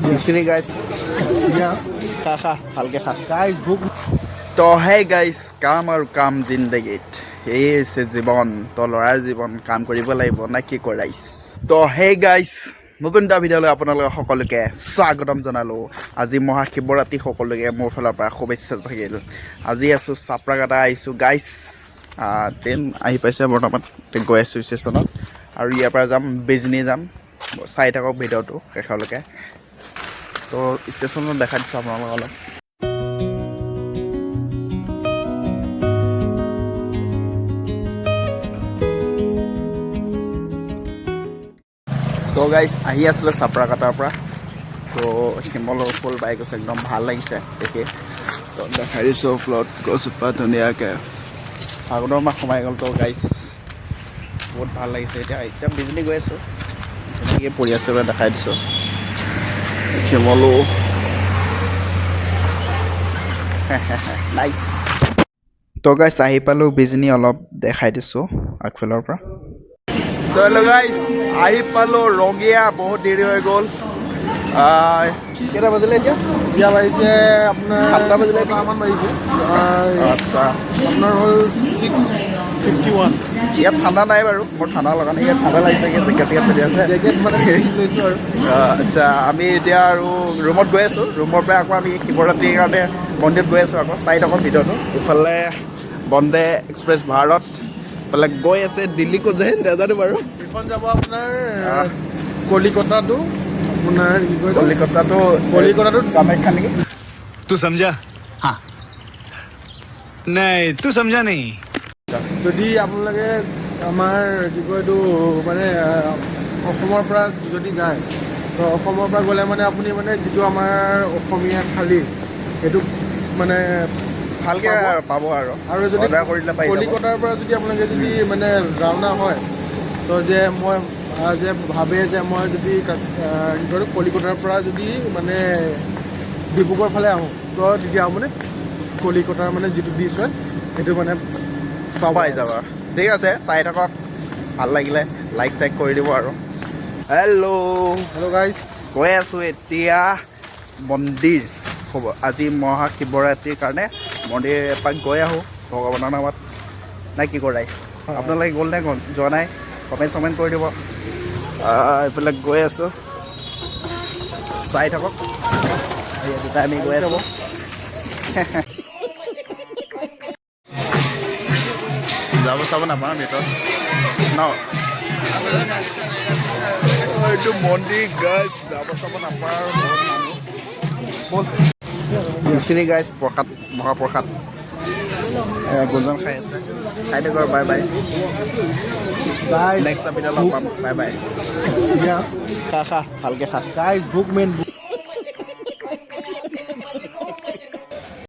মিচিৰি guys খা খা ভালকে খা গাইজ ভোক তো হে গাইজ কাম আৰু কাম জিন্দগীত এই হৈছে জীৱন তো ল'ৰাৰ জীৱন কাম কৰিব লাগিব না কি কৰাইছ তো হে গাইজ নতুন এটা ভিডিঅ'লৈ আপোনালোকে সকলোকে স্বাগতম জনালোঁ আজি মহাশিৱৰাত্ৰি সকলোকে মোৰ ফালৰ পৰা শুভেচ্ছা থাকিল আজি আছোঁ চাপৰাকাটা আহিছোঁ গাইজ ট্ৰেইন আহি পাইছে বৰ্তমান গৈ আছোঁ ষ্টেচনত আৰু ইয়াৰ পৰা যাম বেজনী যাম চাই থাকক ভিডিঅ'টো শেষলৈকে তো ষ্টেচনত দেখাই দিছোঁ আপোনালোকক অলপ তো গাইজ আহি আছিলোঁ চাপৰাকাটাৰ পৰা তো শিমলৰ ফুল বাই গৈছে একদম ভাল লাগিছে দেখি তো দেখাই দিছোঁ ফ্ল'ত গছজোপা ধুনীয়াকৈ ফাগুনৰ মাহ সোমাই গ'ল তো গাইজ বহুত ভাল লাগিছে এতিয়া বিজুলী গৈ আছোঁ ধুনীয়াকৈ পৰি আছে বুলি দেখাই দিছোঁ শিমলো নাইচ তো গাইজ আহি পালোঁ বিজনী অলপ দেখাই দিছোঁ আগফালৰ পৰা তো হেল্ল' গাইজ আহি পালোঁ ৰঙীয়া বহুত দেৰি হৈ গ'ল কেইটা বাজিলে এতিয়া বাজিছে আপোনাৰ 7টা বাজিলে মান বাজিছে আচ্ছা আপোনাৰ হ'ল 6:51 ইয়াত ঠাণ্ডা নাই বাৰু মোৰ ঠাণ্ডা লগা নাই ইয়াত ঠাণ্ডা লাগিছে জেকেট চেকেট পিন্ধি আছে জেকেট মানে লৈছোঁ আৰু আচ্ছা আমি এতিয়া আৰু ৰুমত গৈ আছোঁ ৰুমৰ পৰা আকৌ আমি শিৱৰাত্ৰিৰ কাৰণে মন্দিৰত গৈ আছোঁ আকৌ চাই থাকক ভিডিঅ'টো ইফালে বন্দে এক্সপ্ৰেছ ভাৰত ইফালে গৈ আছে দিল্লী ক'ত যায় নাজানো বাৰু এইখন যাব আপোনাৰ কলিকতাটো আপোনাৰ কি কয় কলিকতাটো কামাখ্যা নেকি तू समझा हाँ नहीं तू समझा नहीं যদি আপোনালোকে আমাৰ কি কয় এইটো মানে অসমৰ পৰা যদি যায় তো অসমৰ পৰা গ'লে মানে আপুনি মানে যিটো আমাৰ অসমীয়া থালি সেইটো মানে ভালকৈ পাব আৰু যদি অৰ্ডাৰ কৰিলে পাই যাব কলিকতাৰ পৰা যদি আপোনালোকে যদি মানে ৰাওনা হয় তো যে মই যে ভাবে যে মই যদি কি কয় কলিকতাৰ পৰা যদি মানে ডিব্ৰুগড় ফালে আহোঁ তো তেতিয়া মানে কলিকতাৰ মানে যিটো ডিছ হয় সেইটো মানে পাই যাব ঠিক আছে চাই থাকক ভাল লাগিলে লাইক চাইক কৰি দিব আৰু হেল্ল' গাইজ গৈ আছোঁ এতিয়া মন্দিৰ হ'ব আজি মহাশিৱৰাত্ৰিৰ কাৰণে মন্দিৰ এপাক গৈ আহোঁ ভগৱানৰ নামত নাই কি কৰাইছ আপোনালোকে গ'ল নে যোৱা নাই কমেণ্ট কৰি দিব এইফালে গৈ আছোঁ চাই থাকক দুটা আমি গৈ আছোঁ যাব চাব নাপাওঁ ভিতৰত ন এইটো মন্দিৰ গাইজ যাব চাব নাপাওঁ বহুত মানুহ মিচিৰি গাইজ প্ৰসাদ মহাপ্ৰসাদ গুঞ্জন খাই আছে খাই দিয়ক আৰু বাই বাই নেক্সট ভিডিঅ' লগ পাম বাই বাই খা খা ভালকৈ খা গাইজ ভোক মেইন